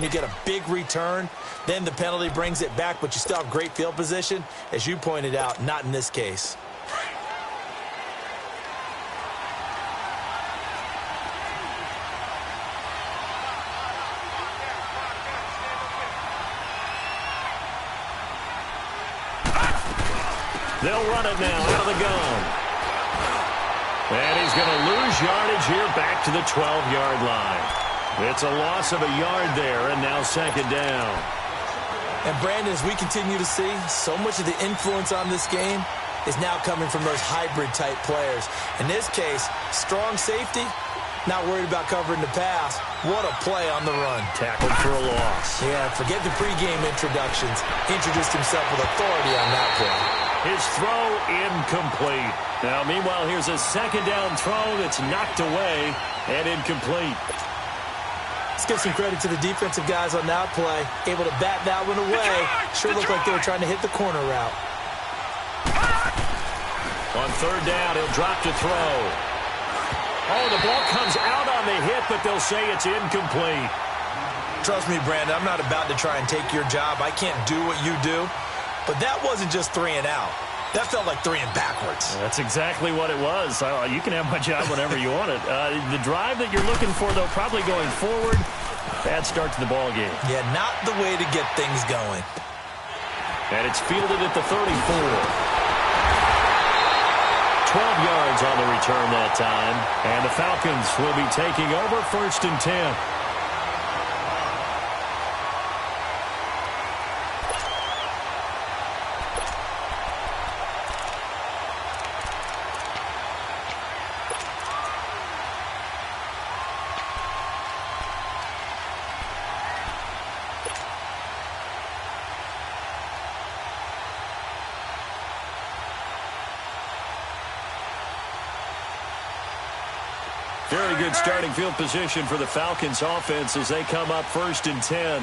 you get a big return, then the penalty brings it back, but you still have great field position. As you pointed out, not in this case. They'll run it now out of the gun. And he's going to lose yardage here back to the 12-yard line. It's a loss of a yard there, and now second down. And, Brandon, as we continue to see, so much of the influence on this game is now coming from those hybrid-type players. In this case, strong safety, not worried about covering the pass. What a play on the run. Tackled for a loss. Yeah, forget the pregame introductions. Introduced himself with authority on that play. His throw incomplete. Now, meanwhile, here's a second down throw that's knocked away and incomplete. Let's give some credit to the defensive guys on that play. Able to bat that one away. Sure looked like they were trying to hit the corner route. On third down, he'll drop to throw. Oh, the ball comes out on the hit, but they'll say it's incomplete. Trust me, Brandon, I'm not about to try and take your job. I can't do what you do. But that wasn't just 3 and out. That felt like 3 and backwards. That's exactly what it was. You can have my job whenever you want it. The drive that you're looking for, though, probably going forward. Bad start to the ball game. Yeah, not the way to get things going. And it's fielded at the 34. 12 yards on the return that time. And the Falcons will be taking over 1st and 10. Very good starting field position for the Falcons offense as they come up 1st and 10.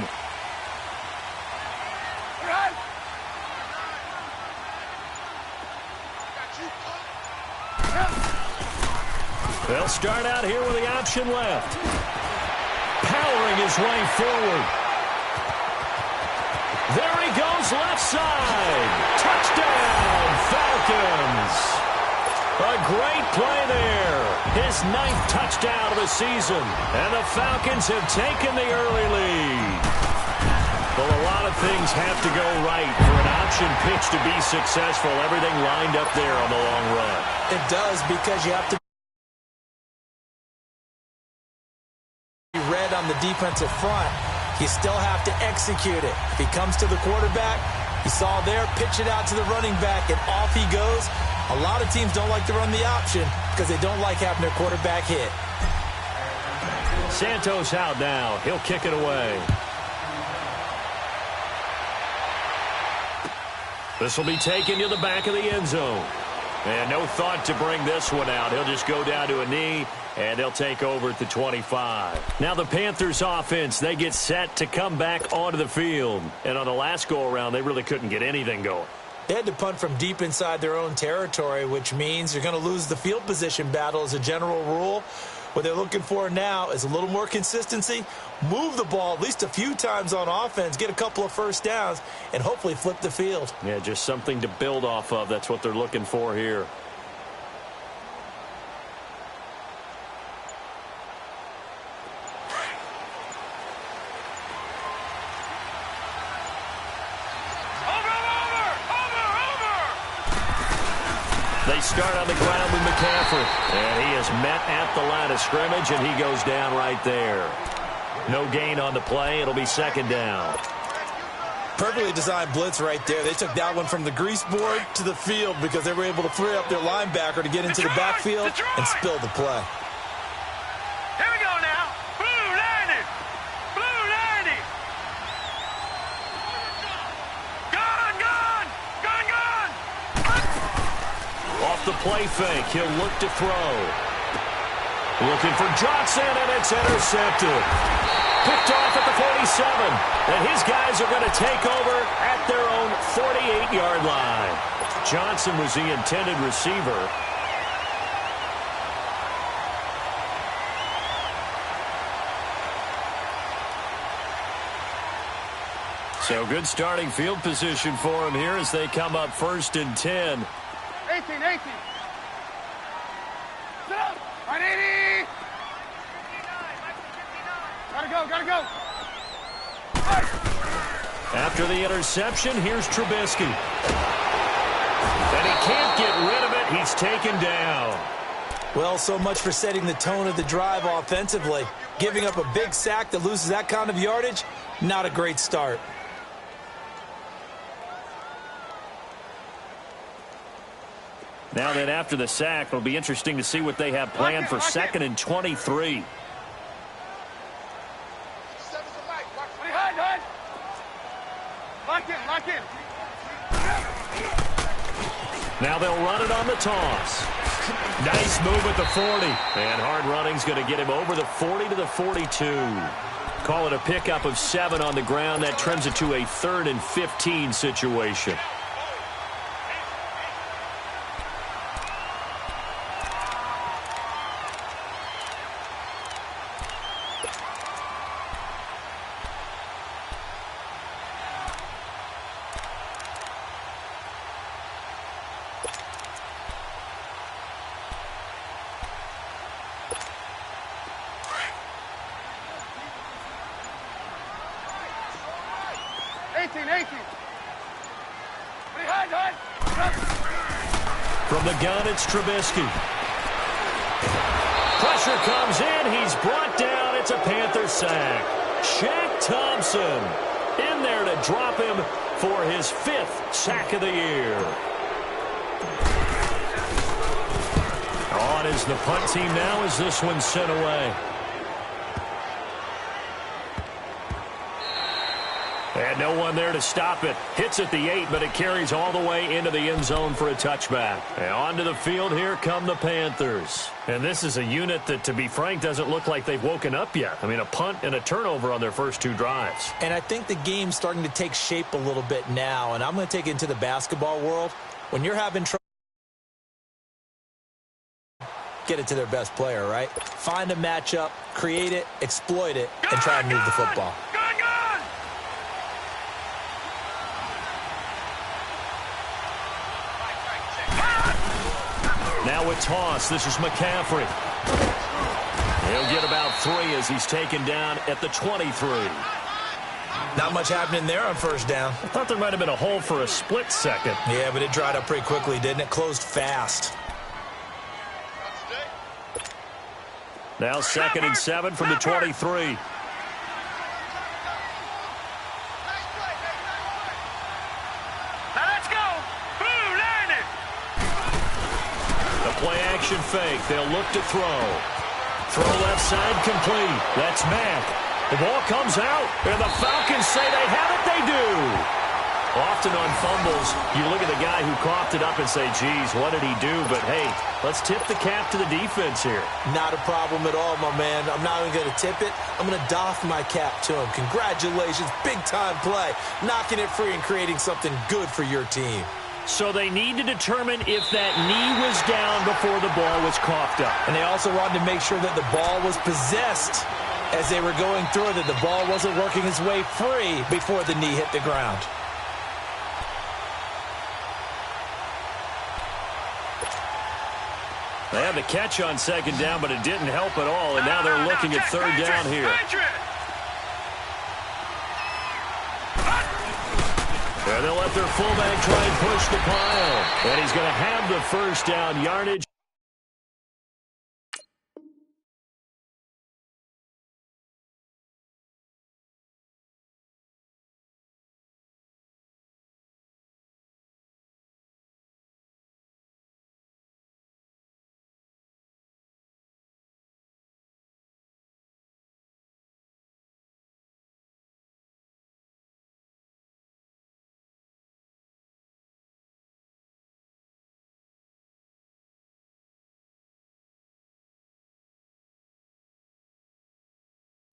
They'll start out here with the option left. Powering his way forward. There he goes left side. Touchdown, Falcons. A great play there. His 9th touchdown of the season. And the Falcons have taken the early lead. Well, a lot of things have to go right for an option pitch to be successful. Everything lined up there on the long run. It does, because you have to be read on the defensive front. You still have to execute it. If he comes to the quarterback, you saw there, pitch it out to the running back, and off he goes. A lot of teams don't like to run the option because they don't like having their quarterback hit. Santos out now. He'll kick it away. This will be taken to the back of the end zone. And no thought to bring this one out. He'll just go down to a knee, and they'll take over at the 25. Now the Panthers offense, they get set to come back onto the field. And on the last go-around, they really couldn't get anything going. They had to punt from deep inside their own territory, which means you're going to lose the field position battle as a general rule. What they're looking for now is a little more consistency, move the ball at least a few times on offense, get a couple of first downs, and hopefully flip the field. Yeah, just something to build off of. That's what they're looking for here. They start on the ground with McCaffrey. And he is met at the line of scrimmage, and he goes down right there. No gain on the play. It'll be second down. Perfectly designed blitz right there. They took that one from the grease board to the field because they were able to free up their linebacker to get into the backfield and spill the play. Here we go now. Blue 90. Blue 90. Gone, gone. Gone, gone. Off the play fake, he'll look to throw. Looking for Johnson, and it's intercepted. Picked off at the 47. And his guys are going to take over at their own 48-yard line. Johnson was the intended receiver. So good starting field position for him here as they come up 1st and 10. 18. Sit up. 180. Gotta go. After the interception, here's Trubisky. And he can't get rid of it. He's taken down. Well, so much for setting the tone of the drive offensively. Giving up a big sack that loses that kind of yardage, not a great start. Now then, after the sack, it'll be interesting to see what they have planned for 2nd and 23. Lock in. Now they'll run it on the toss. Nice move at the 40. And hard running's going to get him over the 40 to the 42. Call it a pickup of 7 on the ground. That trims it to a 3rd and 15 situation. From the gun, it's Trubisky. Pressure comes in. He's brought down. It's a Panther sack. Shaq Thompson in there to drop him for his 5th sack of the year. On is the punt team now as this one's sent away. And no one there to stop it. Hits at the 8, but it carries all the way into the end zone for a touchback. And onto the field, here come the Panthers. And this is a unit that, to be frank, doesn't look like they've woken up yet. I mean, a punt and a turnover on their first 2 drives. And I think the game's starting to take shape a little bit now. And I'm going to take it into the basketball world. When you're having trouble, get it to their best player, right? Find a matchup, create it, exploit it, and try and move the football. Now a toss. This is McCaffrey. He'll get about 3 as he's taken down at the 23. Not much happening there on first down. I thought there might have been a hole for a split second. Yeah, but it dried up pretty quickly, didn't it? Closed fast. Now 2nd and 7 from the 23. Play action fake. They'll look to throw. Throw left side complete. That's Mack. The ball comes out, and the Falcons say they have it. They do. Often on fumbles, you look at the guy who coughed it up and say, geez, what did he do? But, hey, let's tip the cap to the defense here. Not a problem at all, my man. I'm not even going to tip it. I'm going to doff my cap to him. Congratulations. Big-time play. Knocking it free and creating something good for your team. So they need to determine if that knee was down before the ball was coughed up. And they also wanted to make sure that the ball was possessed as they were going through it, that the ball wasn't working its way free before the knee hit the ground. They had the catch on 2nd down, but it didn't help at all, and now they're looking at 3rd down here. And they'll let their fullback try and push the pile. And he's going to have the 1st down yardage.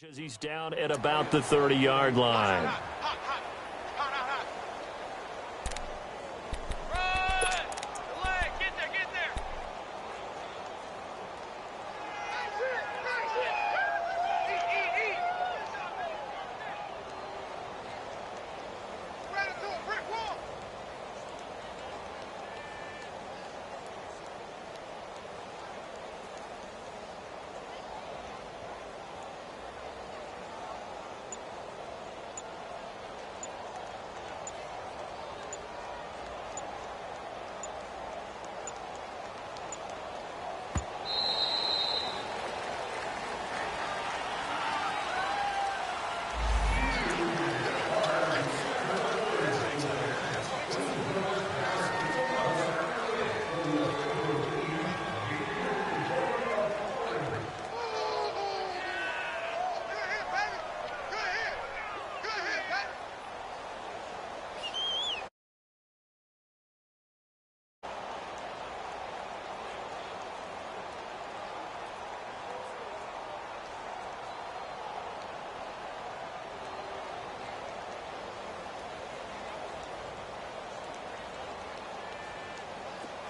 As he's down at about the 30-yard line.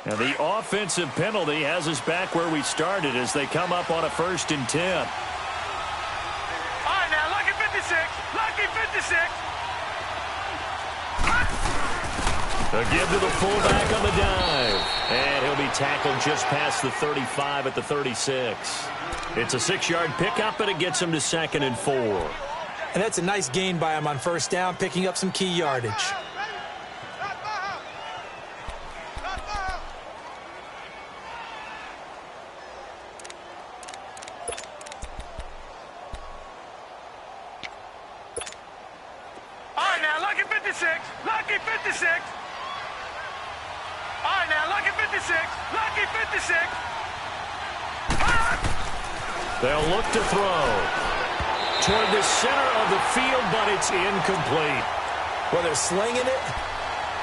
Now the offensive penalty has us back where we started as they come up on a 1st and 10. All right, now, lucky 56. Lucky 56. A give to the fullback on the dive. And he'll be tackled just past the 35 at the 36. It's a 6-yard pickup, and it gets him to 2nd and 4. And that's a nice gain by him on 1st down, picking up some key yardage. All right, now, lucky 56. Lucky 56. All right, now, lucky 56. Lucky 56. They'll look to throw toward the center of the field, but it's incomplete. Well, they're slinging it,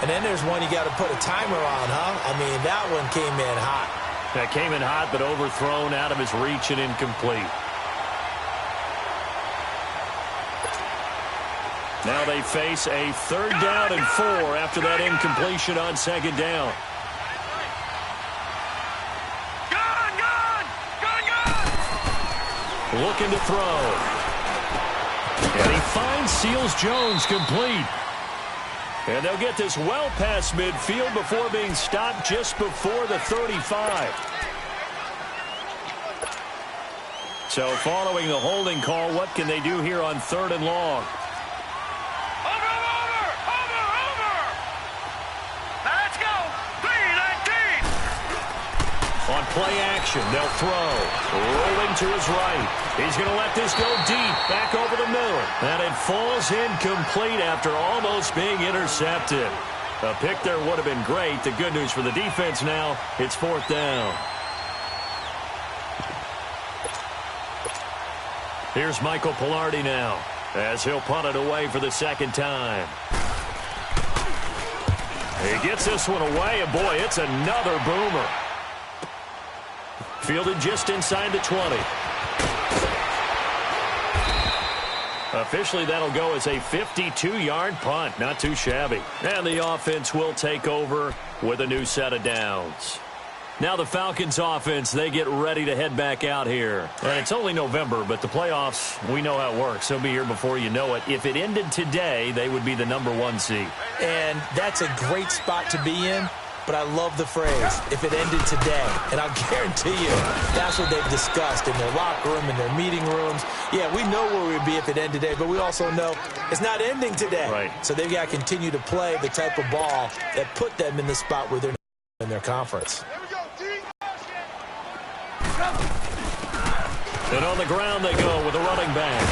and then there's one you got to put a timer on, huh? I mean, that one came in hot. That came in hot, but overthrown out of his reach and incomplete. Now they face a 3rd down and 4 after that incompletion on 2nd down. Looking to throw. And he finds Seals-Jones complete. And they'll get this well past midfield before being stopped just before the 35. So following the holding call, what can they do here on 3rd and long? On play action, they'll throw. Rolling to his right. He's going to let this go deep, back over the middle. And it falls incomplete after almost being intercepted. A pick there would have been great. The good news for the defense now, it's 4th down. Here's Michael Pilardi now, as he'll punt it away for the 2nd time. He gets this one away, and boy, it's another boomer. Fielded just inside the 20. Officially, that'll go as a 52-yard punt. Not too shabby. And the offense will take over with a new set of downs. Now the Falcons offense, they get ready to head back out here. And it's only November, but the playoffs, we know how it works. They'll be here before you know it. If it ended today, they would be the #1 seed. And that's a great spot to be in. But I love the phrase, if it ended today. And I'll guarantee you, that's what they've discussed in their locker room, in their meeting rooms. Yeah, we know where we'd be if it ended today, but we also know it's not ending today. Right. So they've got to continue to play the type of ball that put them in the spot where they're in their conference. And on the ground they go with a running back.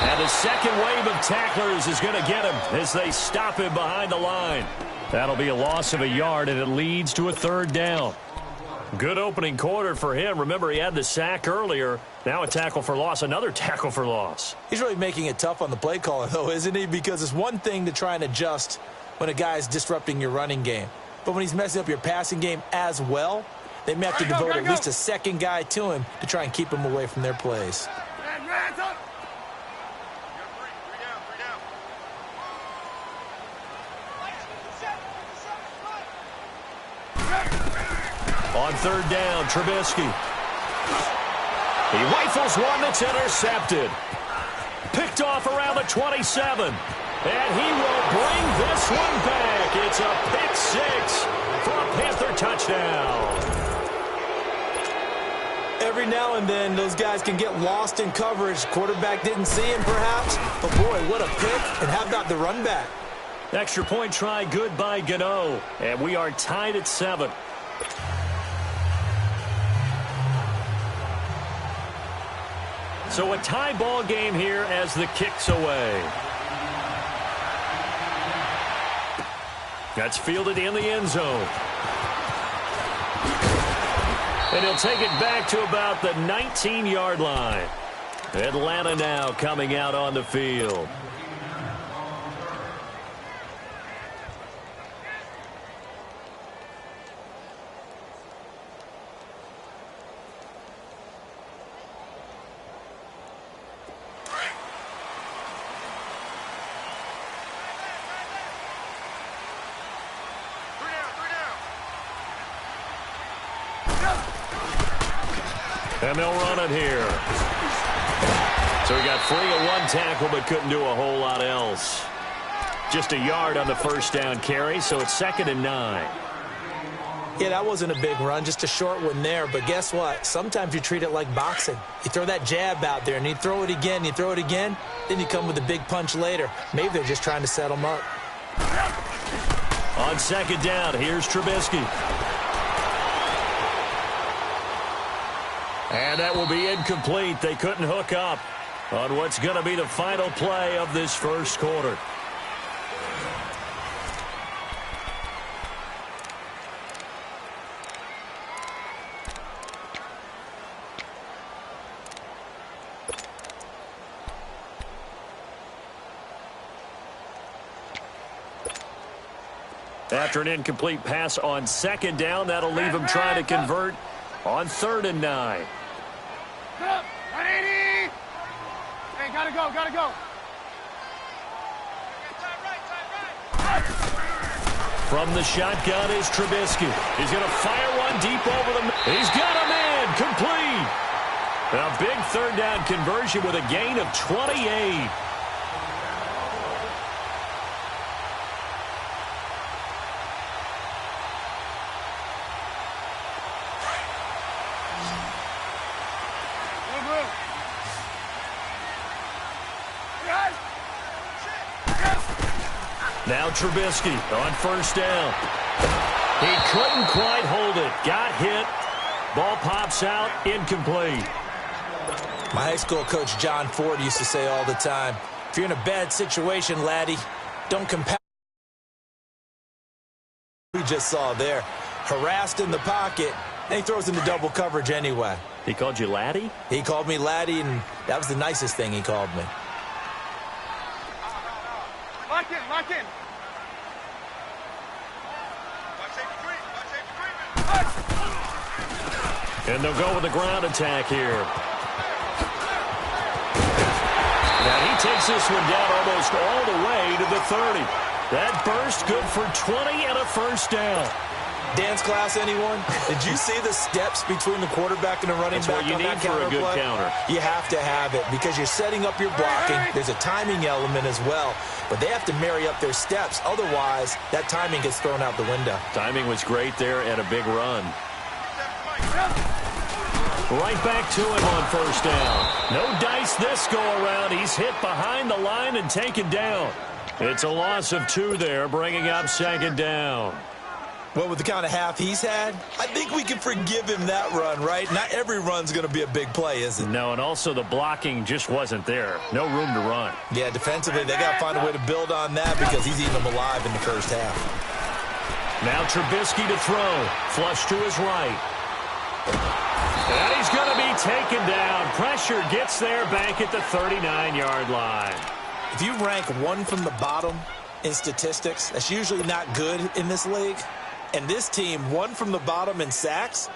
And the second wave of tacklers is going to get him as they stop him behind the line. That'll be a loss of a yard, and it leads to a 3rd down. Good opening quarter for him. Remember, he had the sack earlier. Now a tackle for loss, another tackle for loss. He's really making it tough on the play caller, though, isn't he? Because it's one thing to try and adjust when a guy's disrupting your running game. But when he's messing up your passing game as well, they may have to devote at least a second guy to him to try and keep him away from their plays. On 3rd down, Trubisky. He rifles one that's intercepted. Picked off around the 27. And he will bring this one back. It's a pick 6 for a Panther touchdown. Every now and then, those guys can get lost in coverage. Quarterback didn't see him, perhaps. But, boy, what a pick. And how about the run back? Extra point try good by Gano. And we are tied at 7. So a tie ball game here as the kick's away. That's fielded in the end zone. And he'll take it back to about the 19-yard line. Atlanta now coming out on the field. And they'll run it here. So he got free of one tackle but couldn't do a whole lot else. Just a yard on the first down carry, so it's 2nd and 9. Yeah, that wasn't a big run, just a short one there. But guess what? Sometimes you treat it like boxing. You throw that jab out there, and you throw it again, then you come with a big punch later. Maybe they're just trying to set them up. On 2nd down, here's Trubisky. And that will be incomplete. They couldn't hook up on what's going to be the final play of this first quarter. After an incomplete pass on 2nd down, that'll leave him trying to convert on 3rd and 9. Hey, gotta go. From the shotgun is Trubisky. He's going to fire one deep over the middle. He's got a man complete. A big 3rd down conversion with a gain of 28. Now Trubisky on 1st down. He couldn't quite hold it. Got hit. Ball pops out. Incomplete. My high school coach, John Ford, used to say all the time, if you're in a bad situation, laddie, don't compare. We just saw there. Harassed in the pocket, and he throws into double coverage anyway. He called you laddie? He called me laddie, and that was the nicest thing he called me. Lock in. And they'll go with the ground attack here. Now he takes this one down almost all the way to the 30. That burst good for 20 and a first down. Dance class, anyone? Did you see the steps between the quarterback and the running That's back what you on need that for a good play? counter. You have to have it because you're setting up your blocking. There's a timing element as well, but they have to marry up their steps. Otherwise, that timing gets thrown out the window. Timing was great there and a big run. Right back to him on 1st down. No dice this go around. He's hit behind the line and taken down. It's a loss of 2 there, bringing up 2nd down. Well, with the kind of half he's had, I think we can forgive him that run, right? Not every run's going to be a big play, is it? No, and also the blocking just wasn't there. No room to run. Yeah, defensively, they got to find a way to build on that because he's eating them alive in the first half. Now Trubisky to throw. Flush to his right. And he's going to be taken down. Pressure gets there back at the 39-yard line. If you rank one from the bottom in statistics, that's usually not good in this league. And this team, one from the bottom in sacks,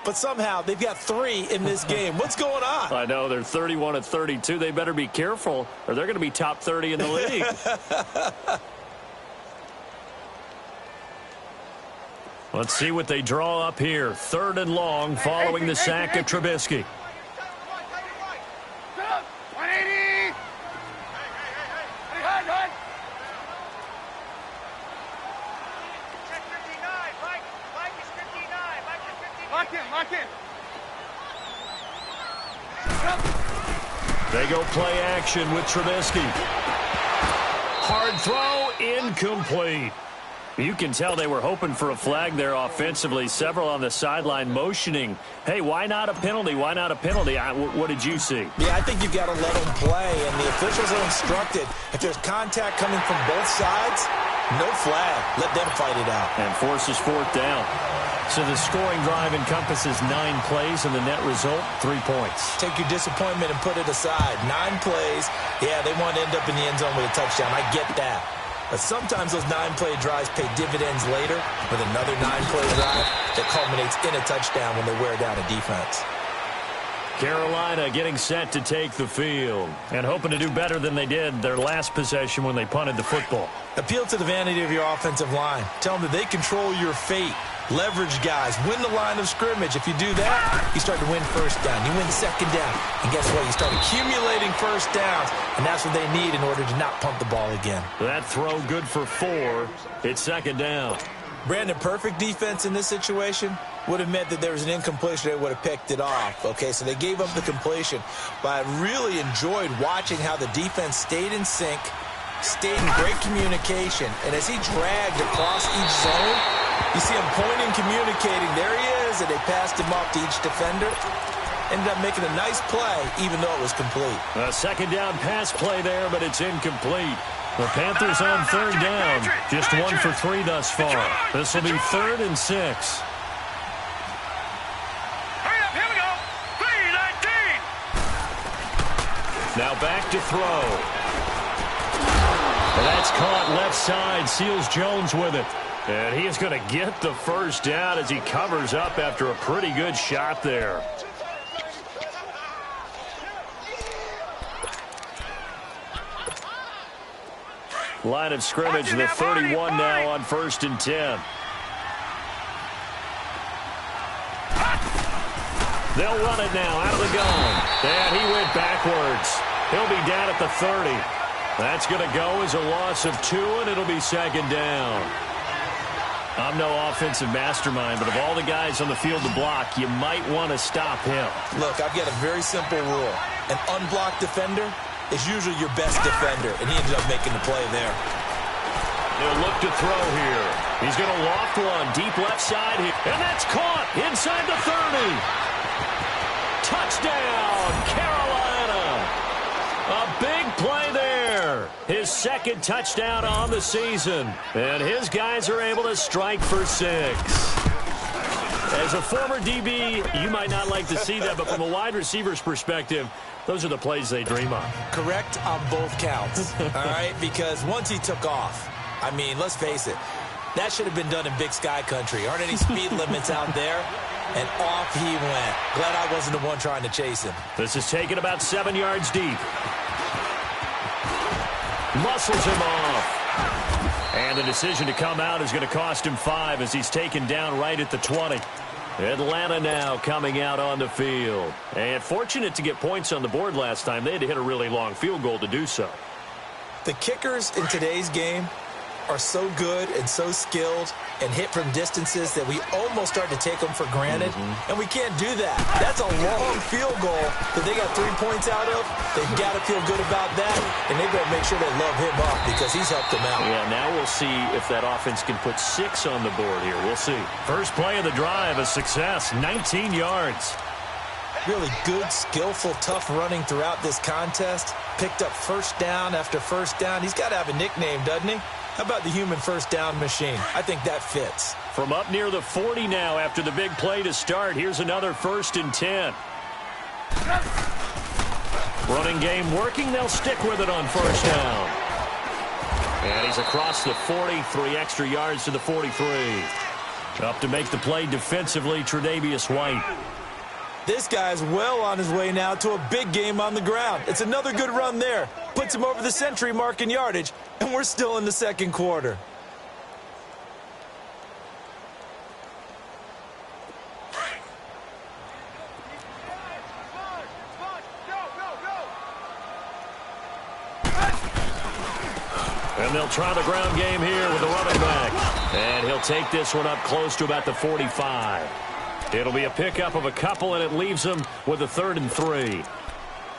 but somehow they've got 3 in this game. What's going on? I know, they're 31 of 32. They better be careful, or they're going to be top 30 in the league. Let's see what they draw up here. 3rd and long following the sack of Trubisky. Lock in. They go play action with Trubisky. Hard throw, incomplete. You can tell they were hoping for a flag there offensively. Several on the sideline motioning. Hey, why not a penalty? Why not a penalty? What did you see? Yeah, I think you've got to let them play, and the officials are instructed. If there's contact coming from both sides, no flag. Let them fight it out. And forces 4th down. So the scoring drive encompasses 9 plays, and the net result, 3 points. Take your disappointment and put it aside. 9 plays. Yeah, they want to end up in the end zone with a touchdown. I get that. But sometimes those 9-play drives pay dividends later with another 9-play drive that culminates in a touchdown when they wear down a defense. Carolina getting set to take the field and hoping to do better than they did their last possession when they punted the football. Appeal to the vanity of your offensive line. Tell them that they control your fate. Leverage guys. Win the line of scrimmage. If you do that, you start to win first down. You win second down. And guess what? You start accumulating first downs. And that's what they need in order to not punt the ball again. That throw good for 4. It's second down. Brandon, perfect defense in this situation would have meant that there was an incompletion. They would have picked it off. Okay, so they gave up the completion. But I really enjoyed watching how the defense stayed in sync, stayed in great communication. And as he dragged across each zone, you see him pointing, communicating. There he is, and they passed him off to each defender. Ended up making a nice play, even though it was complete. A second down pass play there, but it's incomplete. The Panthers on third down. Just 1 for 3 thus far. This will be 3rd and 6. Hurry up, here we go. 3-19. Now back to throw. And that's caught left side. Seals Jones with it. And he is going to get the first down as he covers up after a pretty good shot there. Line of scrimmage, the 31 now on 1st and 10. They'll run it now out of the gun. And he went backwards. He'll be down at the 30. That's going to go as a loss of 2, and it'll be second down. I'm no offensive mastermind, but of all the guys on the field to block, you might want to stop him. Look, I've got a very simple rule. An unblocked defender is usually your best defender, and he ended up making the play there. He'll look to throw here. He's going to loft one deep left side here, and that's caught inside the 30. Touchdown, Carolina. A big play there. His 2nd touchdown on the season, and his guys are able to strike for 6. As a former DB, you might not like to see that, but from a wide receiver's perspective, those are the plays they dream of. Correct on both counts, all right? Because once he took off, I mean, let's face it, that should have been done in Big Sky country. Aren't any speed limits out there? And off he went. Glad I wasn't the one trying to chase him. This is taken about 7 yards deep. Muscles him off. And the decision to come out is going to cost him 5 as he's taken down right at the 20. Atlanta now coming out on the field. And fortunate to get points on the board last time. They had to hit a really long field goal to do so. The kickers in today's game are so good and so skilled and hit from distances that we almost start to take them for granted. And we can't do that. That's a long field goal that they got 3 points out of. They've got to feel good about that, and they better make sure they love him up because he's helped them out. Yeah, now we'll see if that offense can put 6 on the board here. We'll see. First play of the drive, a success, 19 yards. Really good, skillful, tough running throughout this contest. Picked up first down after first down. He's got to have a nickname, doesn't he? How about the human first down machine? I think that fits. From up near the 40 now after the big play to start. Here's another 1st and 10. Running game working. They'll stick with it on first down. And he's across the 40, 3 extra yards to the 43. Up to make the play defensively, Tre'Davious White. This guy's well on his way now to a big game on the ground. It's another good run there. Puts him over the century mark in yardage, and we're still in the 2nd quarter. And they'll try the ground game here with the running back. And he'll take this one up close to about the 45. It'll be a pickup of a couple, and it leaves them with a 3rd and 3.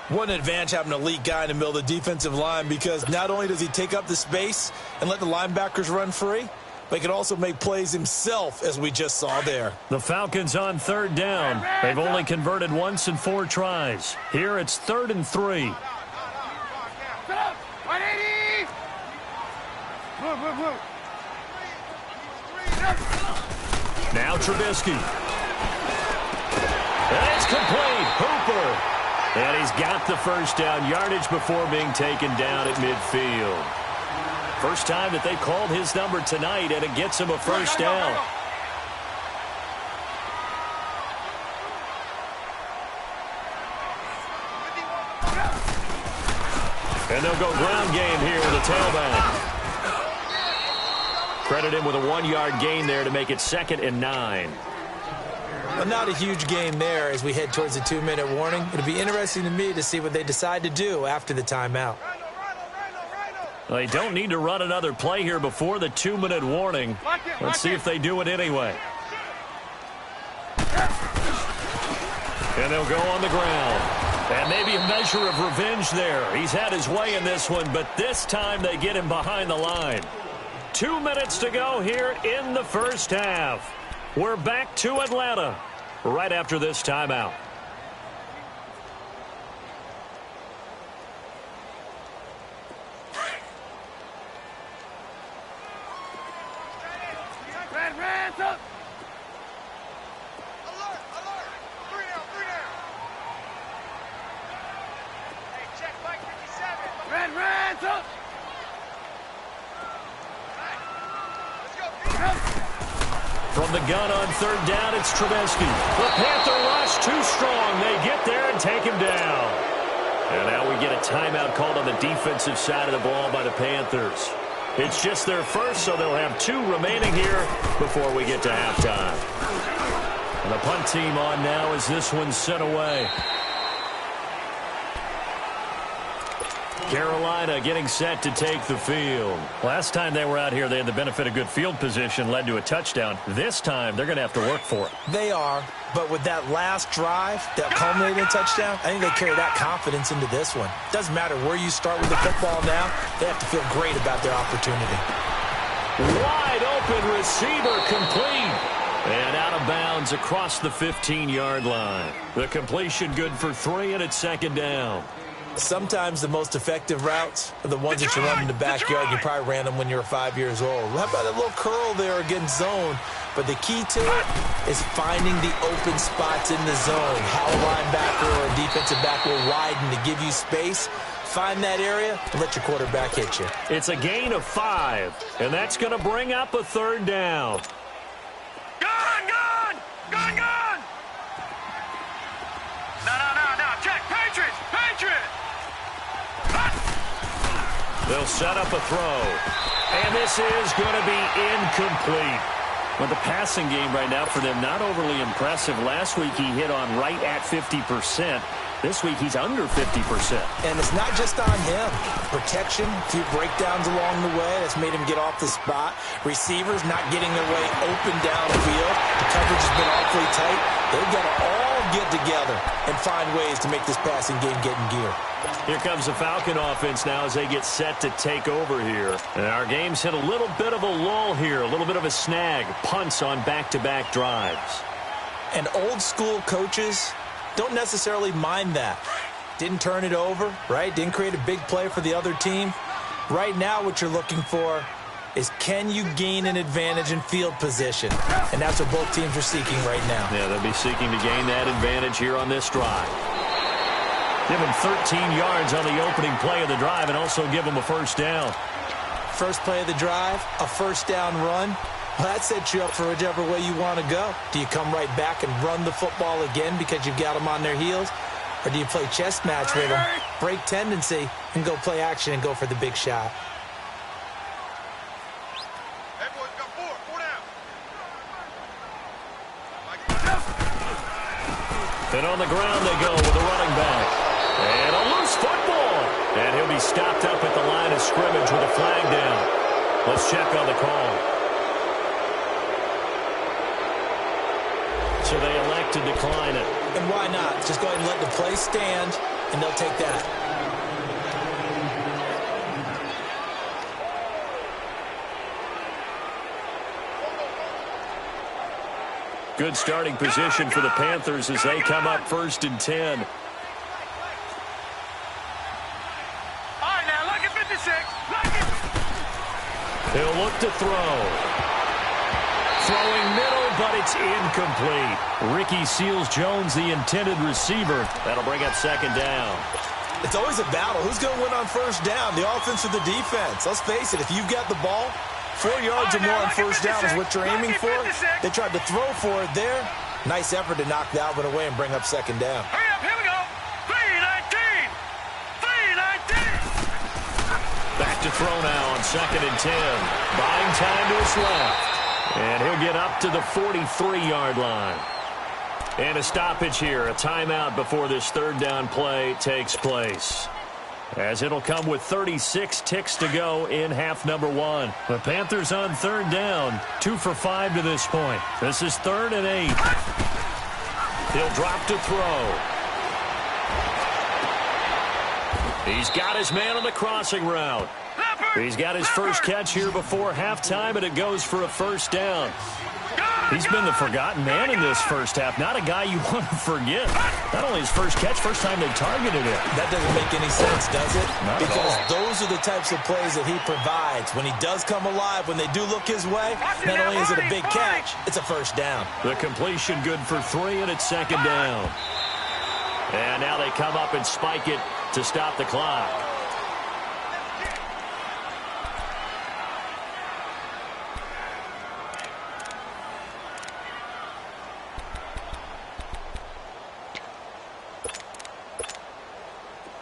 What an advantage having an elite guy in the middle of the defensive line, because not only does he take up the space and let the linebackers run free, but he can also make plays himself, as we just saw there. The Falcons on 3rd down. They've only converted once in 4 tries. Here it's 3rd and 3. 180! Move. Now Trubisky. And it's complete. Hooper. And he's got the first down, yardage before being taken down at midfield. First time that they called his number tonight, and it gets him a first down. And they'll go ground game here with a tailback. Credit him with a 1-yard gain there to make it 2nd and 9. Well, not a huge gain there as we head towards the 2-minute warning. It'll be interesting to me to see what they decide to do after the timeout. Well, they don't need to run another play here before the 2-minute warning. Let's see if they do it anyway. And they'll go on the ground. And maybe a measure of revenge there. He's had his way in this one, but this time they get him behind the line. 2 minutes to go here in the first half. We're back to Atlanta right after this timeout. Hands up! Alert! Alert! 3 down! 3 down! Hey, check Mike 57. Hands up! From the gun on 3rd down, it's Trubisky. The Panther rush too strong. They get there and take him down. And now we get a timeout called on the defensive side of the ball by the Panthers. It's just their first, so they'll have 2 remaining here before we get to halftime. And the punt team on now as this one's sent away. Carolina getting set to take the field. Last time they were out here, they had the benefit of good field position, led to a touchdown. This time, they're going to have to work for it. They are, but with that last drive, that culminating in a touchdown, I think they carry that confidence into this one. Doesn't matter where you start with the football now, they have to feel great about their opportunity. Wide open receiver complete. And out of bounds across the 15-yard line. The completion good for 3, and it's 2nd down. Sometimes the most effective routes are the ones that you run in the backyard. You probably ran them when you were 5 years old. How about a little curl there against zone? But the key to it is finding the open spots in the zone. How a linebacker or a defensive back will widen to give you space. Find that area and let your quarterback hit you. It's a gain of 5, and that's going to bring up a 3rd down. Gone! Gone! Gone! Gone! No. Check! Patriots! Patriots! They'll set up a throw. And this is going to be incomplete. But the passing game right now for them, not overly impressive. Last week he hit on right at 50%. This week he's under 50%. And it's not just on him. Protection, a few breakdowns along the way. That's made him get off the spot. Receivers not getting their way open downfield. The coverage has been awfully tight. They've got to all get together and find ways to make this passing game get in gear. Here comes the Falcon offense now as they get set to take over here. And our game's hit a little bit of a lull here, a little bit of a snag. Punts on back-to-back drives. And old school coaches don't necessarily mind that. Didn't turn it over, right? Didn't create a big play for the other team. Right now what you're looking for is can you gain an advantage in field position? And that's what both teams are seeking right now. Yeah, they'll be seeking to gain that advantage here on this drive. Give them 13 yards on the opening play of the drive and also give them a 1st down. First play of the drive, a 1st down run. Well, that sets you up for whichever way you want to go. Do you come right back and run the football again because you've got them on their heels? Or do you play chess match with them, break tendency, and go play action and go for the big shot? Hey, boys, got 4 down. And on the ground they go with the running back. And a loose football. And he'll be stopped up at the line of scrimmage with a flag down. Let's check on the call. So they elect to decline it. And why not? Just go ahead and let the play stand, and they'll take that. Good starting position for the Panthers as they come up 1st and 10. All right, now, look at 56. Look at... He'll look to throw. Throwing middle, but it's incomplete. Ricky Seals-Jones, the intended receiver. That'll bring up 2nd down. It's always a battle. Who's going to win on 1st down, the offense or the defense? Let's face it, if you've got the ball, 4 yards or more on 1st down is what you're aiming for. They tried to throw for it there. Nice effort to knock that one away and bring up 2nd down. Hurry up, here we go. 3-19. 3-19. Back to throw now on 2nd and 10. Buying time to his left. And he'll get up to the 43-yard line. And a stoppage here, a timeout before this 3rd down play takes place. As it'll come with 36 ticks to go in half number 1. The Panthers on 3rd down, 2 for 5 to this point. This is 3rd and 8. He'll drop to throw. He's got his man on the crossing route. He's got his first catch here before halftime, and it goes for a 1st down. He's been the forgotten man in this first half. Not a guy you want to forget. Not only his first catch, first time they targeted him. That doesn't make any sense, does it? Not because at all. Those are the types of plays that he provides. When he does come alive, when they do look his way, not only is it a big catch, it's a 1st down. The completion good for 3, and it's 2nd down. And now they come up and spike it to stop the clock.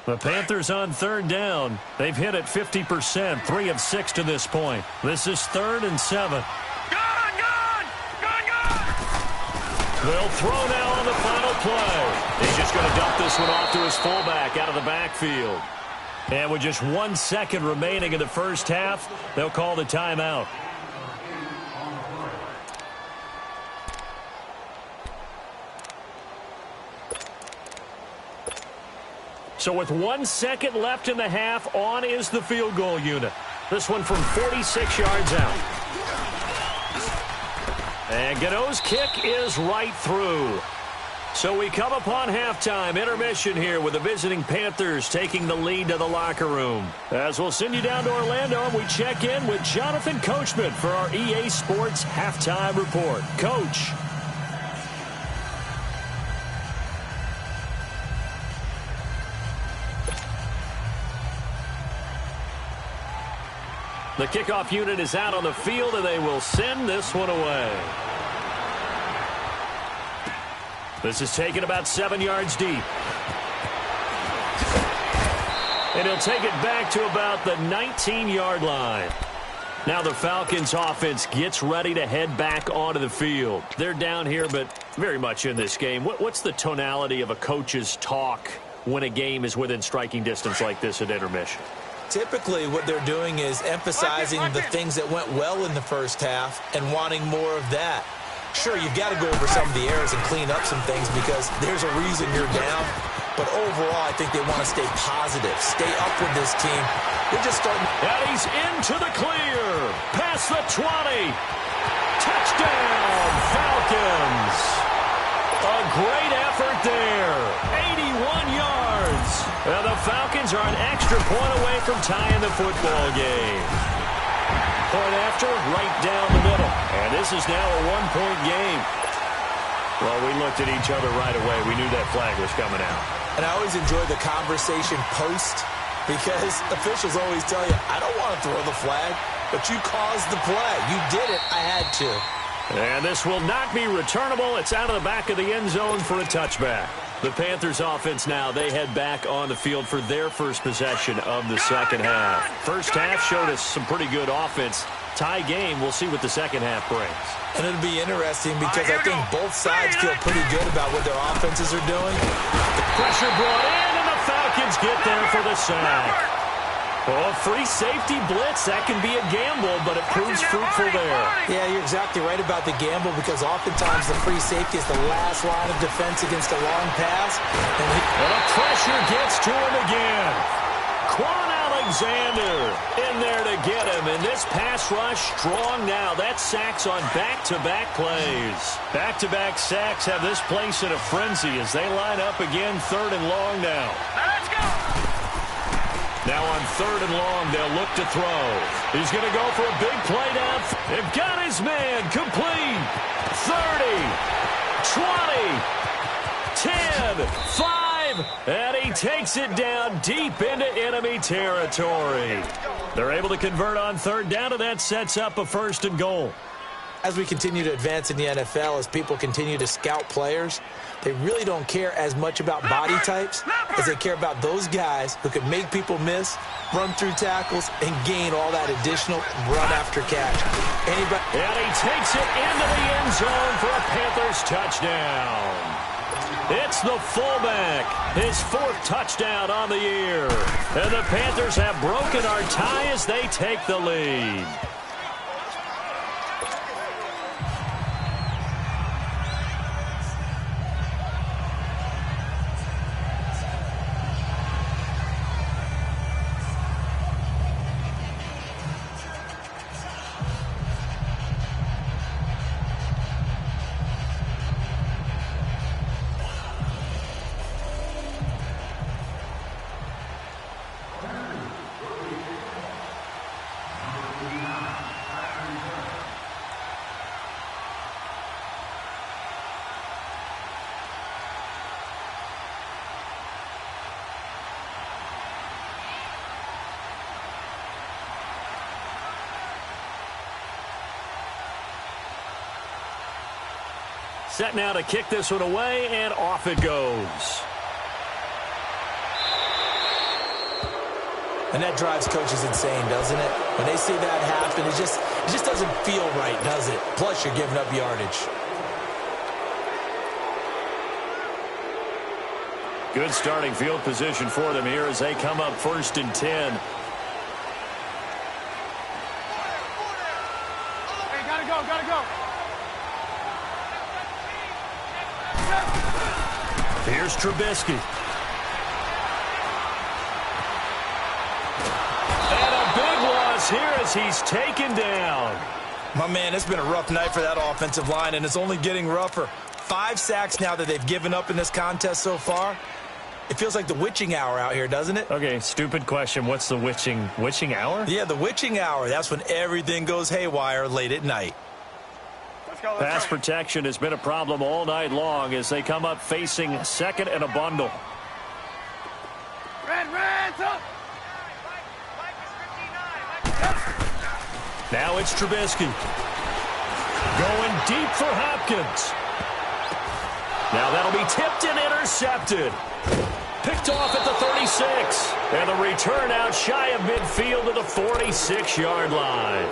The Panthers on 3rd down. They've hit it 50%, 3 of 6 to this point. This is 3rd and 7. They'll throw now on the final play. He's just going to dump this one off to his fullback out of the backfield. And with just 1 second remaining in the first half, they'll call the timeout. So with 1 second left in the half, on is the field goal unit. This one from 46 yards out. And Gano's kick is right through. So we come upon halftime, intermission here with the visiting Panthers taking the lead to the locker room. As we'll send you down to Orlando, and we check in with Jonathan Coachman for our EA Sports Halftime Report. Coach. The kickoff unit is out on the field, and they will send this one away. This is taken about 7 yards deep. And he'll take it back to about the 19-yard line. Now the Falcons offense gets ready to head back onto the field. They're down here, but very much in this game. What's the tonality of a coach's talk when a game is within striking distance like this at intermission? Typically, what they're doing is emphasizing the things that went well in the first half and wanting more of that. Sure, you've got to go over some of the errors and clean up some things because there's a reason you're down. But overall, I think they want to stay positive, stay up with this team. They're just starting. And he's into the clear. Past the 20. Touchdown, Falcons. A great effort there. 81 yards. And the Falcons are an extra point away from tying the football game. Point after, right down the middle. And this is now a one-point game. Well, we looked at each other right away. We knew that flag was coming out. And I always enjoy the conversation post because officials always tell you, I don't want to throw the flag, but you caused the play. You did it. I had to. And this will not be returnable. It's out of the back of the end zone for a touchback. The Panthers offense now, they head back on the field for their first possession of the second half. First half showed us some pretty good offense. Tie game, we'll see what the second half brings. And it'll be interesting because I think both sides feel pretty good about what their offenses are doing. The pressure brought in, and the Falcons get there for the sack. Oh, free safety blitz, that can be a gamble, but it proves fruitful there. Yeah, you're exactly right about the gamble because oftentimes the free safety is the last line of defense against a long pass. And the pressure gets to him again. Quan Alexander in there to get him, and this pass rush strong now. That's sacks on back-to-back plays. Back-to-back sacks have this place in a frenzy as they line up again, 3rd and long now. Let's go! Now on 3rd and long, they'll look to throw. He's going to go for a big play down. They've got his man complete. 30, 20, 10, 5, and he takes it down deep into enemy territory. They're able to convert on 3rd down, and that sets up a 1st and goal. As we continue to advance in the NFL, as people continue to scout players, they really don't care as much about body types as they care about those guys who can make people miss, run through tackles, and gain all that additional run after catch. Anybody? And he takes it into the end zone for a Panthers touchdown. It's the fullback, his 4th touchdown on the year. And the Panthers have broken our tie as they take the lead. Set now to kick this one away, and off it goes. And that drives coaches insane, doesn't it? When they see that happen, it just doesn't feel right, does it? Plus, you're giving up yardage. Good starting field position for them here as they come up 1st and 10. Hey, gotta go. Here's Trubisky. And a big loss here as he's taken down. My man, it's been a rough night for that offensive line, and it's only getting rougher. 5 sacks now that they've given up in this contest so far. It feels like the witching hour out here, doesn't it? Okay, stupid question. What's the witching hour? Yeah, the witching hour. That's when everything goes haywire late at night. Pass protection has been a problem all night long as they come up facing 2nd and a bundle. Now it's Trubisky. Going deep for Hopkins. Now that'll be tipped and intercepted. Picked off at the 36. And the return out shy of midfield to the 46-yard line.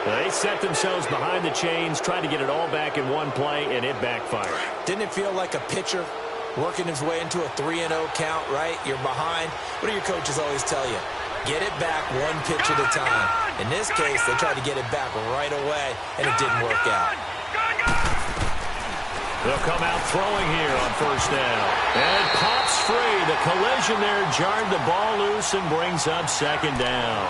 They set themselves behind the chains, trying to get it all back in one play, and it backfired. Didn't it feel like a pitcher working his way into a 3-0 count, right? You're behind. What do your coaches always tell you? Get it back one pitch at a time. In this case, they tried to get it back right away, and it didn't work out. They'll come out throwing here on 1st down. And it pops free. The collision there jarred the ball loose and brings up 2nd down.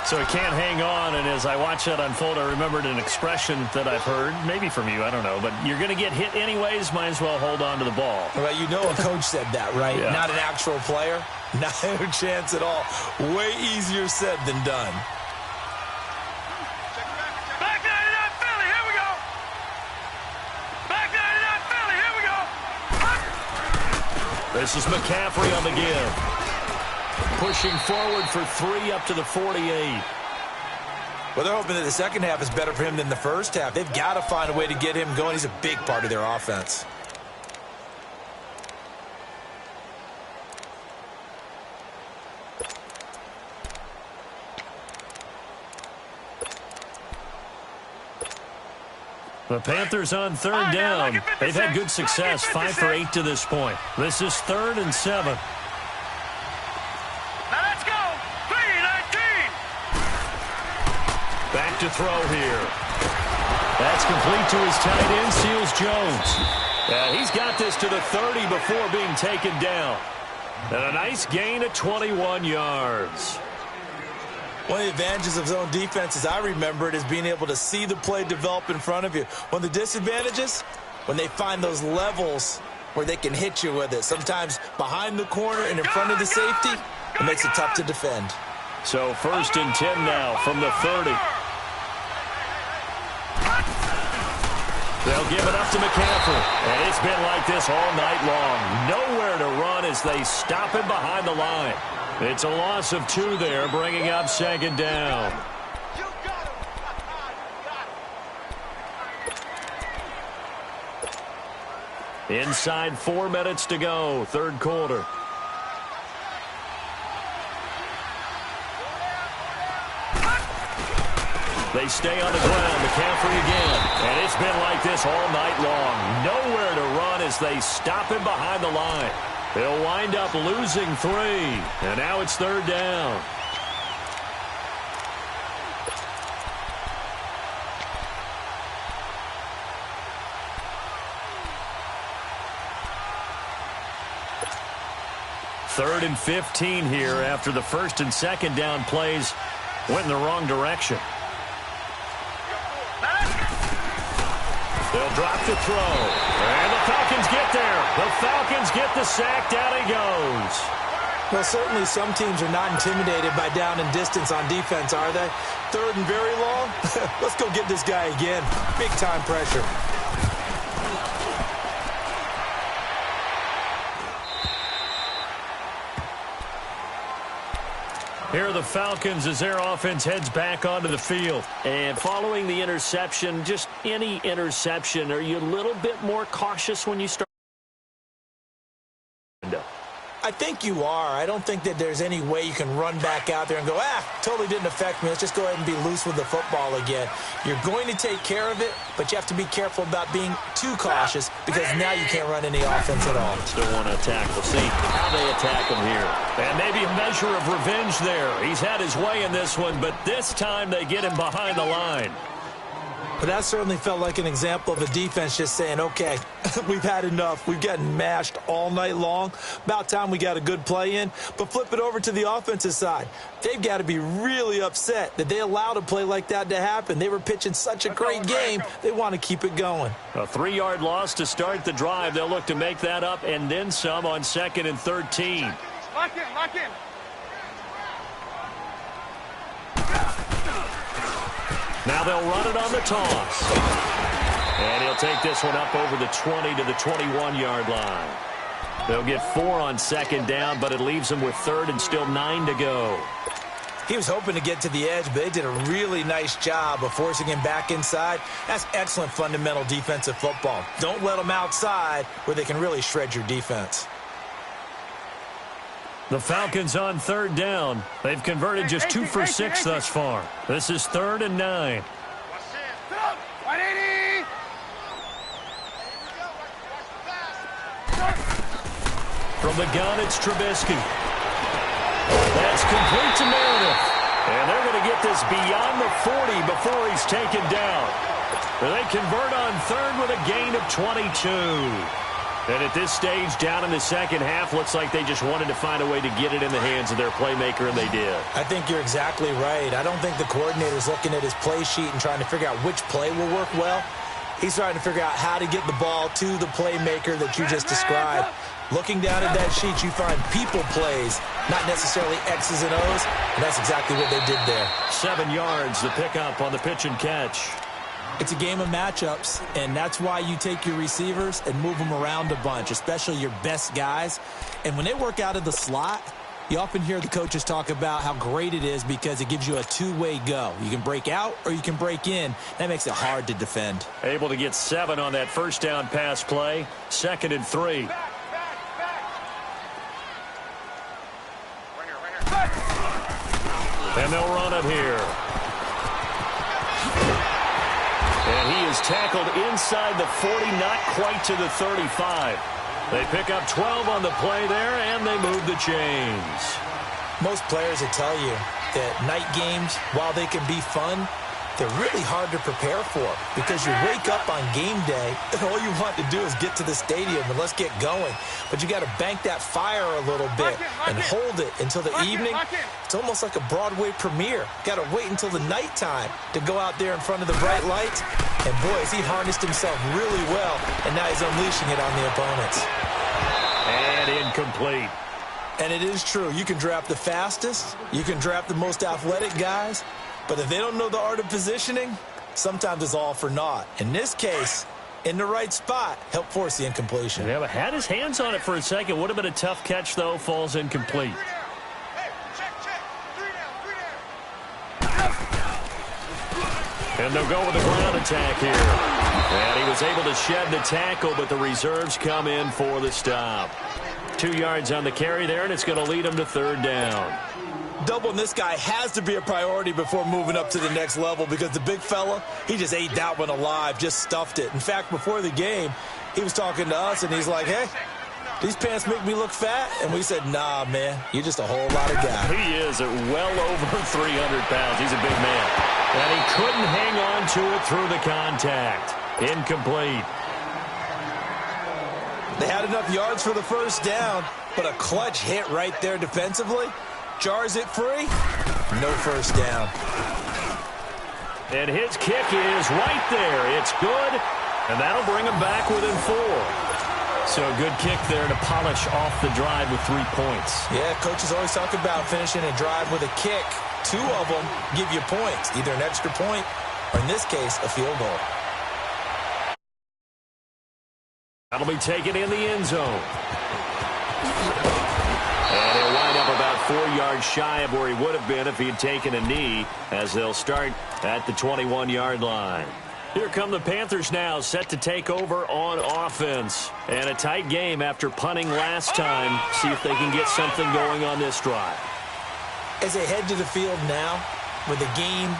So he can't hang on, and as I watch that unfold, I remembered an expression that I've heard, maybe from you, I don't know, but you're going to get hit anyways, might as well hold on to the ball. Well, you know a coach said that, right? Yeah. Not an actual player. Not a chance at all. Way easier said than done. Back 99 Philly, here we go. Back 99 Philly, here we go. This is McCaffrey on the give. Pushing forward for 3 up to the 48. Well, they're hoping that the second half is better for him than the first half. They've got to find a way to get him going. He's a big part of their offense. The Panthers on 3rd down. They've had good success, 5 for 8 to this point. This is 3rd and 7. Back to throw here. That's complete to his tight end, Seals Jones. And he's got this to the 30 before being taken down. And a nice gain of 21 yards. One of the advantages of zone defense, as I remember it, is being able to see the play develop in front of you. One of the disadvantages, when they find those levels where they can hit you with it. Sometimes behind the corner and in front of the safety, it makes it tough to defend. So 1st and 10 now from the 30. They'll give it up to McCaffrey. And it's been like this all night long. Nowhere to run as they stop him behind the line. It's a loss of 2 there, bringing up 2nd down. Inside 4 minutes to go, third quarter. They stay on the ground. McCaffrey again. And it's been like this all night long. Nowhere to run as they stop him behind the line. They'll wind up losing 3. And now it's third down. Third and 15 here after the first and second down plays went in the wrong direction. They'll drop the throw. And the Falcons get there. The Falcons get the sack. Down he goes. Well, certainly some teams are not intimidated by down and distance on defense, are they? Third and very long? Let's go get this guy again. Big time pressure. Here are the Falcons as their offense heads back onto the field. And following the interception, just any interception, are you a little bit more cautious when you start? I think you are. I don't think that there's any way you can run back out there and go, totally didn't affect me. Let's just go ahead and be loose with the football again. You're going to take care of it, but you have to be careful about being too cautious because now you can't run any offense at all. Still want to attack. We'll see how they attack him here. And maybe a measure of revenge there. He's had his way in this one, but this time they get him behind the line. But that certainly felt like an example of a defense just saying, okay, we've had enough. We've gotten mashed all night long. About time we got a good play in. But flip it over to the offensive side. They've got to be really upset that they allowed a play like that to happen. They were pitching such a great game. They want to keep it going. A 3-yard loss to start the drive. They'll look to make that up and then some on 2nd and 13. Lock in, lock in. Now they'll run it on the toss. And he'll take this one up over the 20 to the 21-yard line. They'll get 4 on 2nd down, but it leaves them with 3rd and still 9 to go. He was hoping to get to the edge, but they did a really nice job of forcing him back inside. That's excellent fundamental defensive football. Don't let them outside where they can really shred your defense. The Falcons on 3rd down. They've converted just 2 for 6 thus far. This is 3rd and 9. 180. From the gun, it's Trubisky. That's complete to Meredith. And they're going to get this beyond the 40 before he's taken down. They convert on 3rd with a gain of 22. And at this stage, down in the second half, looks like they just wanted to find a way to get it in the hands of their playmaker, and they did. I think you're exactly right. I don't think the coordinator's looking at his play sheet and trying to figure out which play will work well. He's trying to figure out how to get the ball to the playmaker that you just described. Looking down at that sheet, you find people plays, not necessarily X's and O's, and that's exactly what they did there. 7 yards, the pickup on the pitch and catch. It's a game of matchups, and that's why you take your receivers and move them around a bunch, especially your best guys. And when they work out of the slot, you often hear the coaches talk about how great it is because it gives you a two-way go. You can break out or you can break in. That makes it hard to defend. Able to get 7 on that first down pass play. 2nd and 3. And they'll run it here. And he is tackled inside the 40, not quite to the 35. They pick up 12 on the play there, and they move the chains. Most players will tell you that night games, while they can be fun, they're really hard to prepare for because you wake up on game day and all you want to do is get to the stadium and let's get going. But you got to bank that fire a little bit and hold it until the evening. It's almost like a Broadway premiere. Got to wait until the nighttime to go out there in front of the bright lights. And boy, has he harnessed himself really well, and now he's unleashing it on the opponents. And incomplete. And it is true. You can draft the fastest. You can draft the most athletic guys. But if they don't know the art of positioning, sometimes it's all for naught. In this case, in the right spot, help force the incompletion. Yeah, but had his hands on it for a second. Would have been a tough catch, though. Falls incomplete. And they'll go with the ground attack here. And he was able to shed the tackle, but the reserves come in for the stop. 2 yards on the carry there, and it's going to lead him to third down. Doubling this guy has to be a priority before moving up to the next level because the big fella, he just ate that one alive, just stuffed it. In fact, before the game, he was talking to us, and he's like, hey, these pants make me look fat. And we said, nah, man, you're just a whole lot of guy. He is at well over 300 pounds. He's a big man. And he couldn't hang on to it through the contact. Incomplete. They had enough yards for the first down, but a clutch hit right there defensively. Jars it free. No first down. And his kick is right there. It's good, and that'll bring him back within 4. So a good kick there to polish off the drive with 3 points. Yeah, coaches always talk about finishing a drive with a kick. 2 of them give you points, either an extra point or, in this case, a field goal. That'll be taken in the end zone. And he'll wind up about 4 yards shy of where he would have been if he had taken a knee, as they'll start at the 21-yard line. Here come the Panthers now, set to take over on offense. And a tight game after punting last time. See if they can get something going on this drive. As they head to the field now, with the game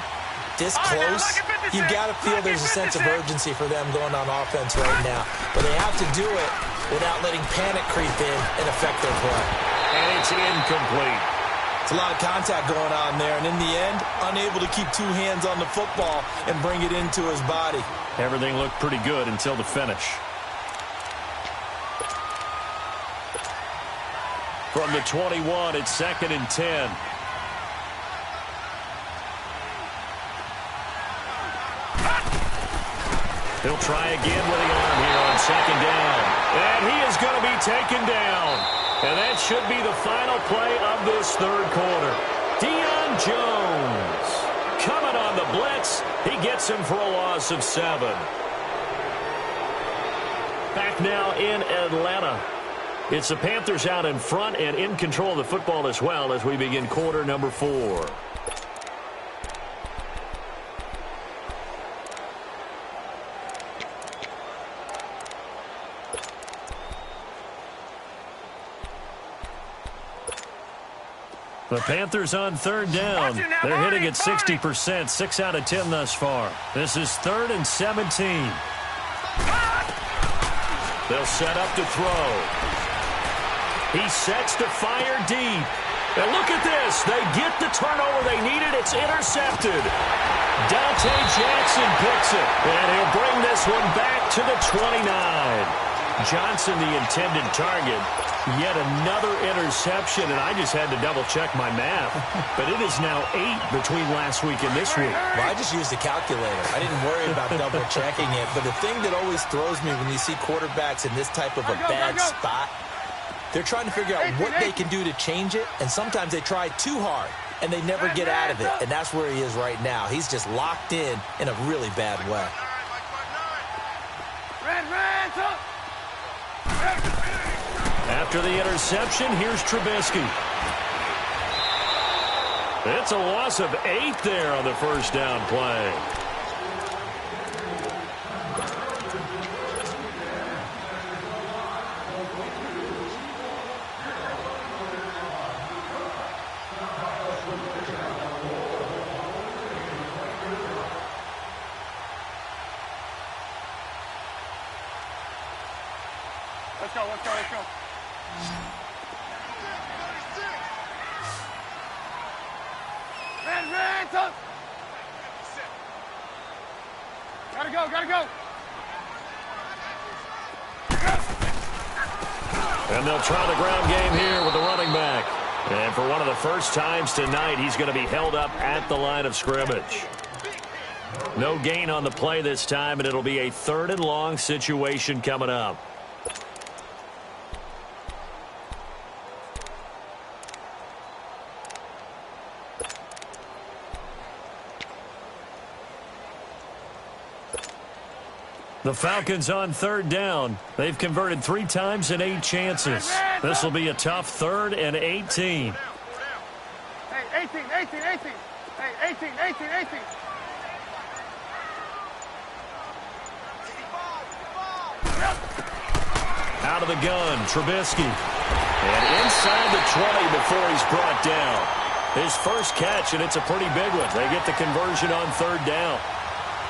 this close, you've got to feel there's a sense of urgency for them going on offense right now. But they have to do it without letting panic creep in and affect their play. And it's incomplete. It's a lot of contact going on there, and in the end, unable to keep 2 hands on the football and bring it into his body. Everything looked pretty good until the finish. From the 21, it's 2nd and 10. He'll try again with the arm here on 2nd down. And he is going to be taken down. And that should be the final play of this 3rd quarter. Deion Jones coming on the blitz. He gets him for a loss of 7. Back now in Atlanta. It's the Panthers out in front and in control of the football as well as we begin quarter number 4. The Panthers on 3rd down. They're hitting at 60%, 6 out of 10 thus far. This is 3rd and 17. They'll set up to throw. He sets to fire deep. And look at this. They get the turnover they needed. It's intercepted. Dante Jackson picks it. And he'll bring this one back to the 29. Johnson, the intended target. Yet another interception, and I just had to double-check my math. But it is now 8 between last week and this week. Well, I just used a calculator. I didn't worry about double-checking it. But the thing that always throws me when you see quarterbacks in this type of a bad spot, they're trying to figure out what they can do to change it, and sometimes they try too hard, and they never get out of it. And that's where he is right now. He's just locked in a really bad way. After the interception, here's Trubisky. It's a loss of 8 there on the first down play. Let's go, let's go, let's go. Red, up. Gotta go, gotta go. And they'll try the ground game here with the running back. And for one of the first times tonight, he's going to be held up at the line of scrimmage. No gain on the play this time, and it'll be a 3rd and long situation coming up. The Falcons on 3rd down. They've converted 3 times in 8 chances. This will be a tough 3rd and 18. Hey, 18. Hey, 18. Out of the gun, Trubisky. And inside the 20 before he's brought down. His first catch, and it's a pretty big one. They get the conversion on third down.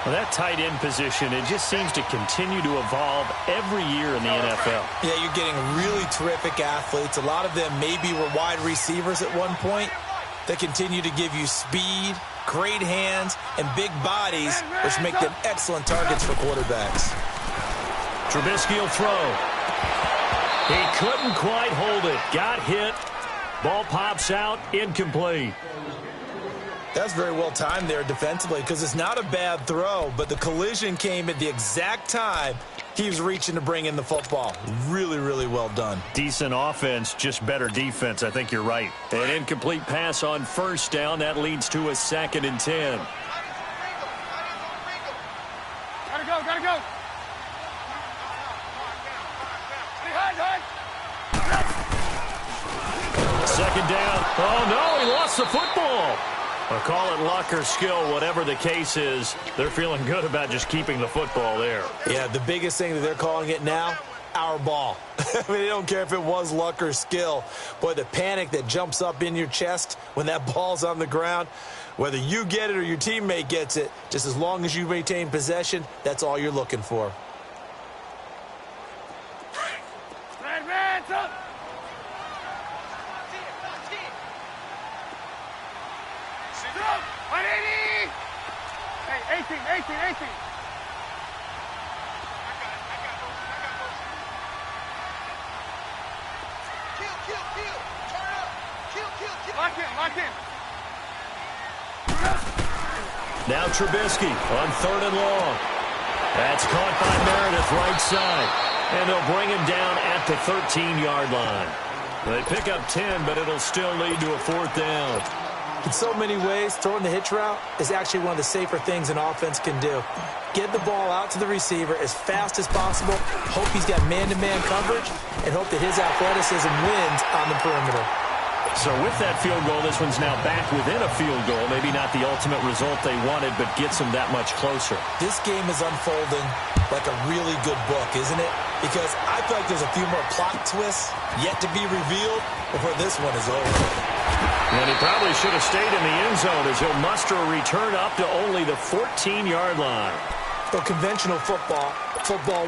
Well, that tight end position, it just seems to continue to evolve every year in the NFL. Yeah, you're getting really terrific athletes. A lot of them maybe were wide receivers at one point. They continue to give you speed, great hands, and big bodies, which make them excellent targets for quarterbacks. Trubisky will throw. He couldn't quite hold it. Got hit. Ball pops out. Incomplete. That's very well timed there defensively because it's not a bad throw, but the collision came at the exact time he was reaching to bring in the football. Really, really well done. Decent offense, just better defense. I think you're right. An incomplete pass on first down. That leads to a 2nd and 10. Gotta go, gotta go. Second down. Oh, no, he lost the football. Or call it luck or skill, whatever the case is, they're feeling good about just keeping the football there. Yeah, the biggest thing that they're calling it now, our ball. I mean, they don't care if it was luck or skill. Boy, the panic that jumps up in your chest when that ball's on the ground, whether you get it or your teammate gets it, just as long as you maintain possession, that's all you're looking for. Hands up. Hey, 18. Kill. Turn up. Kill. Lock in. Now Trubisky on 3rd and long. That's caught by Meredith right side. And they'll bring him down at the 13-yard line. They pick up 10, but it'll still lead to a 4th down. In so many ways, throwing the hitch route is actually one of the safer things an offense can do. Get the ball out to the receiver as fast as possible, hope he's got man-to-man coverage, and hope that his athleticism wins on the perimeter. So with that field goal, this one's now back within a field goal. Maybe not the ultimate result they wanted, but gets them that much closer. This game is unfolding like a really good book, isn't it? Because I feel like there's a few more plot twists yet to be revealed before this one is over. And he probably should have stayed in the end zone as he'll muster a return up to only the 14-yard line. So conventional football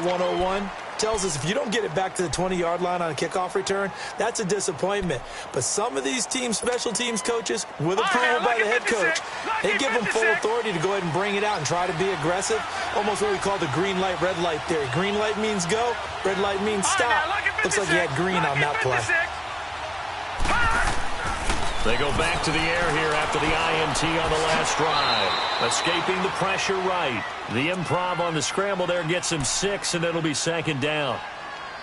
101, tells us if you don't get it back to the 20-yard line on a kickoff return, that's a disappointment. But some of these teams, special teams coaches, with approval by the head coach, they give them full authority to go ahead and bring it out and try to be aggressive. Almost what we call the green light, red light theory. Green light means go, red light means stop. Looks like you had green on that play. They go back to the air here after the INT on the last drive. Escaping the pressure right. The improv on the scramble there gets him 6, and it'll be 2nd down.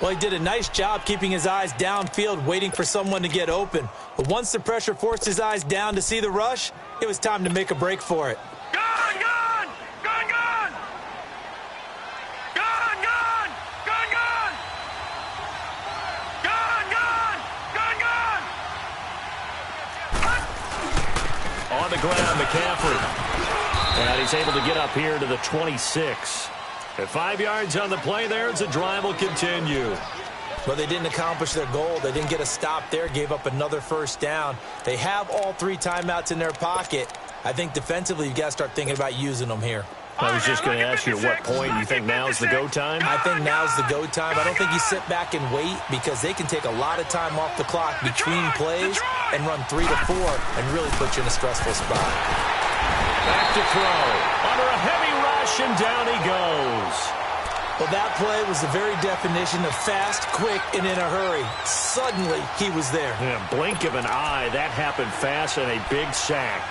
Well, he did a nice job keeping his eyes downfield, waiting for someone to get open. But once the pressure forced his eyes down to see the rush, it was time to make a break for it. On the ground, McCaffrey. And he's able to get up here to the 26. At 5 yards on the play there, the drive will continue. Well, they didn't accomplish their goal. They didn't get a stop there, gave up another 1st down. They have all 3 timeouts in their pocket. I think defensively, you've got to start thinking about using them here. I was just going to ask you at what point you think now's the go time? I think now's the go time. I don't think you sit back and wait because they can take a lot of time off the clock between plays and run 3 to 4 and really put you in a stressful spot. Back to throw. Under a heavy rush, and down he goes. Well, that play was the very definition of fast, quick, and in a hurry. Suddenly, he was there. In a blink of an eye, that happened fast and a big sack.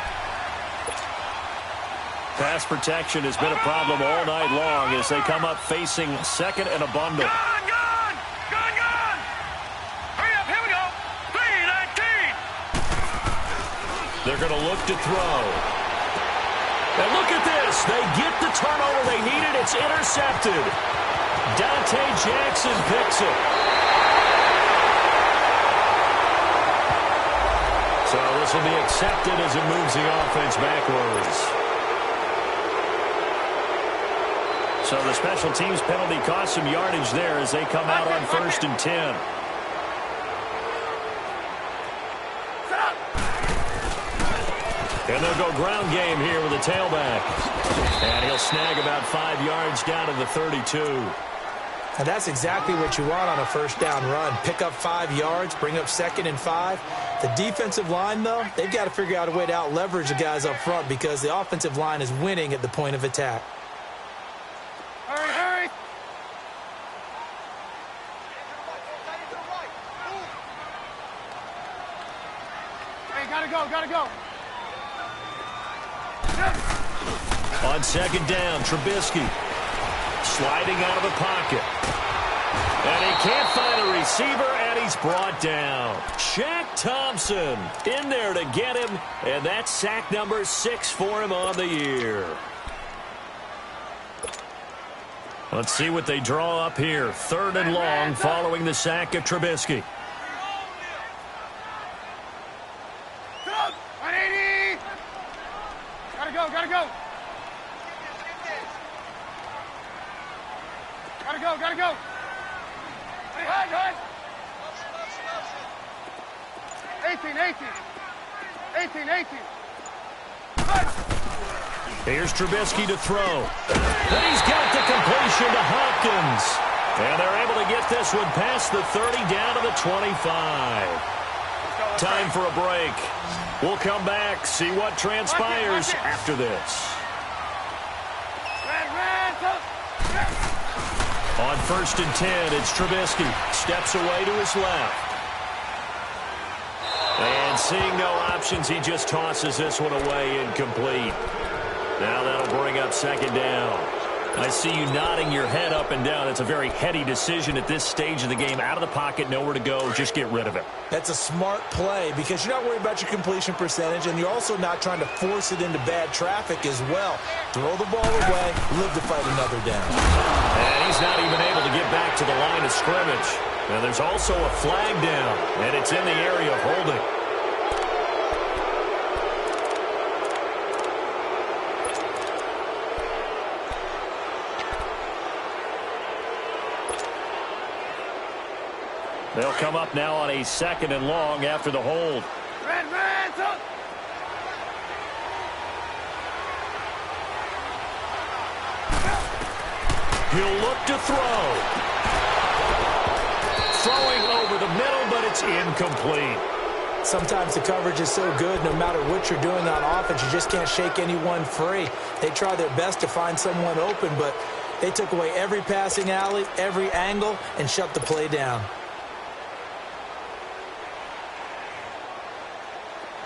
Pass protection has been a problem all night long as they come up facing 2nd and a bundle. Gone! Hurry up, here we go. 3-19. They're going to look to throw. And look at this. They get the turnover they needed. It's intercepted. Dante Jackson picks it. So this will be accepted as it moves the offense backwards. So the special teams penalty cost some yardage there as they come out on 1st and 10. And they'll go ground game here with a tailback. And he'll snag about 5 yards down to the 32. And that's exactly what you want on a first down run. Pick up 5 yards, bring up 2nd and 5. The defensive line, though, they've got to figure out a way to out-leverage the guys up front because the offensive line is winning at the point of attack. Hurry, hurry. Hey, gotta go, gotta go. On 2nd down, Trubisky sliding out of the pocket. And he can't find a receiver, and he's brought down. Shaq Thompson in there to get him, and that's sack number 6 for him on the year. Let's see what they draw up here. 3rd and long following the sack of Trubisky. 180. Gotta go, gotta go. Gotta go, gotta go. Hey, hide. 18. Here's Trubisky to throw. And he's got the completion to Hopkins. And they're able to get this one past the 30 down to the 25. Time for a break. We'll come back, see what transpires after this. On 1st and 10, it's Trubisky. Steps away to his left. And seeing no options, he just tosses this one away incomplete. Now that'll bring up 2nd down. I see you nodding your head up and down. It's a very heady decision at this stage of the game. Out of the pocket, nowhere to go. Just get rid of it. That's a smart play because you're not worried about your completion percentage, and you're also not trying to force it into bad traffic as well. Throw the ball away, live to fight another down. And he's not even able to get back to the line of scrimmage. And there's also a flag down, and it's in the area of holding. They'll come up now on a 2nd and long after the hold. Red, talk. He'll look to throw. Throwing over the middle, but it's incomplete. Sometimes the coverage is so good, no matter what you're doing on offense, you just can't shake anyone free. They try their best to find someone open, but they took away every passing alley, every angle, and shut the play down.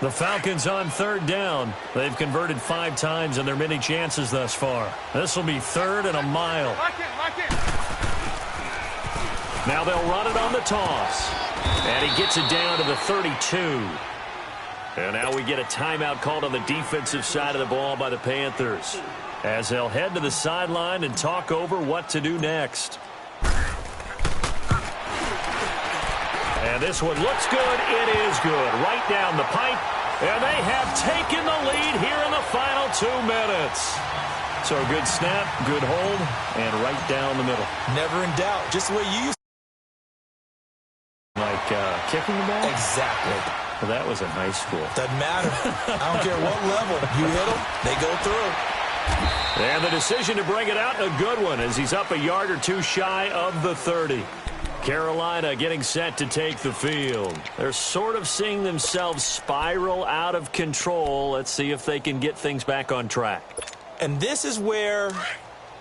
The Falcons on 3rd down. They've converted 5 times in their many chances thus far. This will be 3rd and a mile. Lock it. Now they'll run it on the toss. And he gets it down to the 32. And now we get a timeout called on the defensive side of the ball by the Panthers, as they'll head to the sideline and talk over what to do next. And this one looks good. It is good. Right down the pipe. And they have taken the lead here in the final 2 minutes. So a good snap, good hold, and right down the middle. Never in doubt. Just the way you used Like kicking the ball? Exactly. Well, that was in high school. Doesn't matter. I don't care what level. You hit them, they go through. And the decision to bring it out, a good one, as he's up a yard or 2 shy of the 30. Carolina getting set to take the field. They're sort of seeing themselves spiral out of control. Let's see if they can get things back on track. And this is where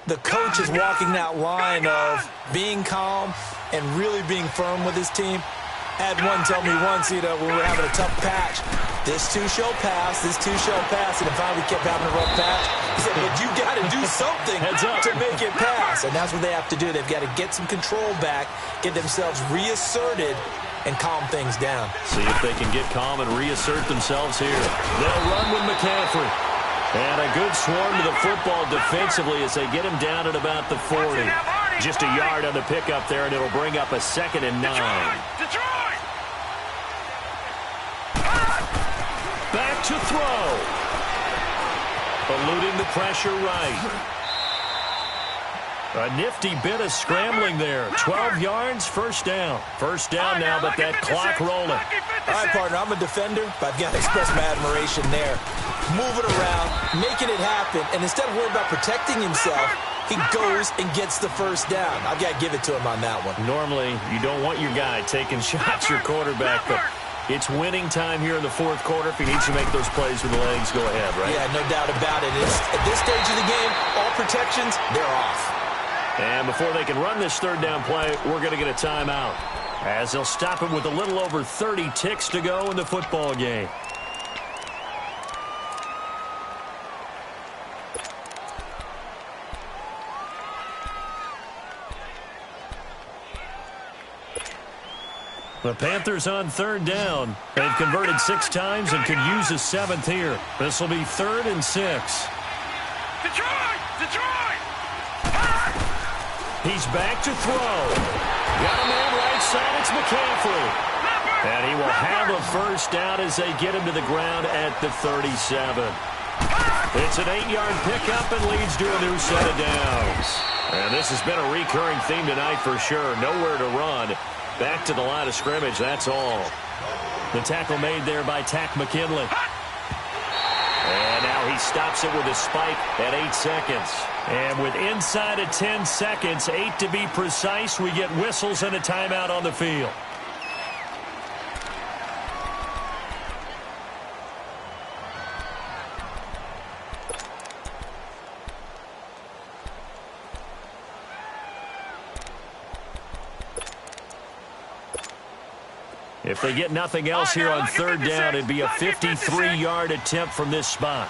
the coach is walking that line of being calm and really being firm with his team. I had one tell me once, when we were having a tough patch, this too shall pass, and if finally kept having a rough patch, he said, but you got to do something to make it pass. And that's what they have to do. They've got to get some control back, get themselves reasserted, and calm things down. See if they can get calm and reassert themselves here. They'll run with McCaffrey. And a good swarm to the football defensively as they get him down at about the 40. Just a yard on the pickup there, and it'll bring up a 2nd and 9. Detroit! Back to throw. Eluding the pressure right. A nifty bit of scrambling there. 12 yards, first down. First down now, but that clock rolling. All right, partner, I'm a defender, but I've got to express my admiration there. Moving around, making it happen, and instead of worrying about protecting himself, he goes and gets the first down. I've got to give it to him on that one. Normally, you don't want your guy taking shots, your quarterback, but it's winning time here in the fourth quarter. If he needs to make those plays with the legs, go ahead, right? Yeah, no doubt about it. At this stage of the game, all protections, they're off. And before they can run this third down play, we're going to get a timeout, as they'll stop it with a little over 30 ticks to go in the football game. The Panthers on third down. They've converted 6 times and could use a 7th here. This will be 3rd and 6. Detroit! He's back to throw. Got a man right side. It's McCaffrey. And he will have a first down as they get him to the ground at the 37. It's an 8-yard pickup and leads to a new set of downs. And this has been a recurring theme tonight for sure. Nowhere to run. Back to the line of scrimmage, that's all. The tackle made there by Tack McKinley. And now he stops it with a spike at 8 seconds. And with inside of 10 seconds, 8 to be precise, we get whistles and a timeout on the field. If they get nothing else here on third down, it'd be a 53-yard attempt from this spot.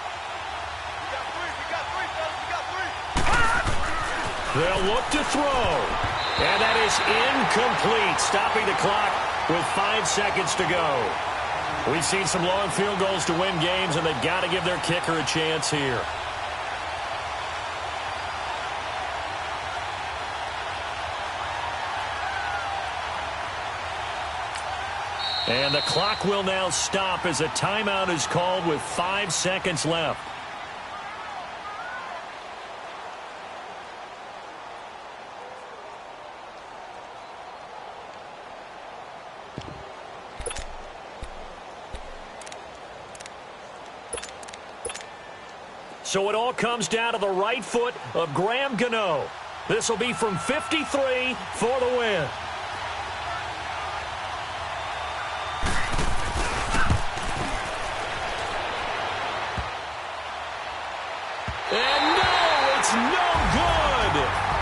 They'll look to throw. And that is incomplete, stopping the clock with 5 seconds to go. We've seen some long field goals to win games, and they've got to give their kicker a chance here. And the clock will now stop as a timeout is called with 5 seconds left. So it all comes down to the right foot of Graham Gano. This will be from 53 for the win. And no, it's no good.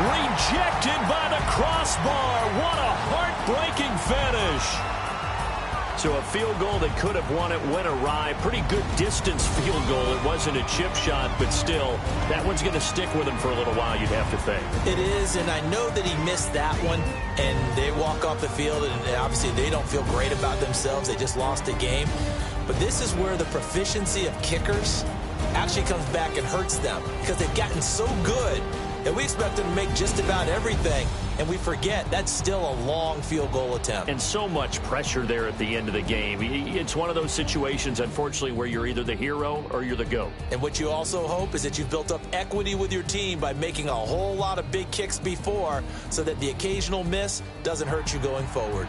Rejected by the crossbar. What a heartbreaking finish. So a field goal that could have won it went awry. Pretty good distance field goal. It wasn't a chip shot, but still, that one's going to stick with him for a little while, you'd have to think. It is, and I know that he missed that one, and they walk off the field, and obviously they don't feel great about themselves. They just lost a game. But this is where the proficiency of kickers actually comes back and hurts them, because they've gotten so good that we expect them to make just about everything, and we forget that's still a long field goal attempt. And so much pressure there at the end of the game. It's one of those situations, unfortunately, where you're either the hero or you're the GOAT. And what you also hope is that you've built up equity with your team by making a whole lot of big kicks before, so that the occasional miss doesn't hurt you going forward.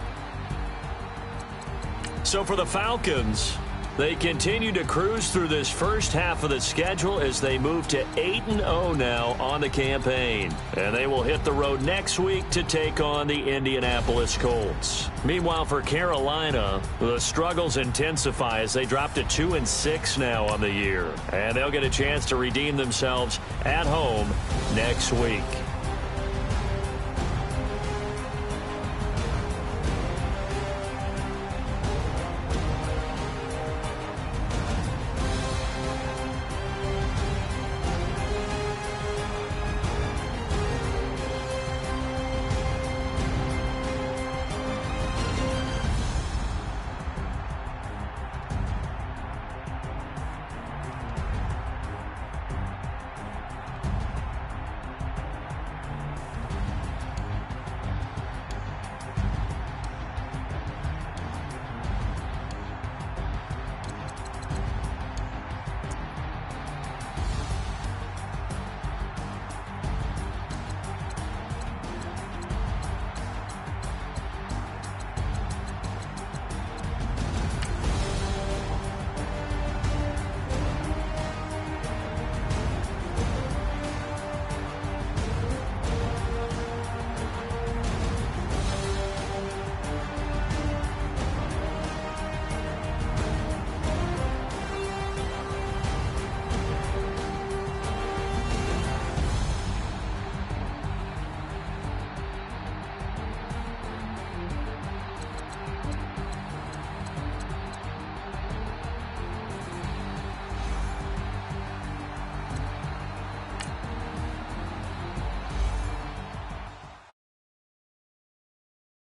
So for the Falcons, they continue to cruise through this first half of the schedule as they move to 8-0 now on the campaign. And they will hit the road next week to take on the Indianapolis Colts. Meanwhile, for Carolina, the struggles intensify as they drop to 2-6 now on the year. And they'll get a chance to redeem themselves at home next week.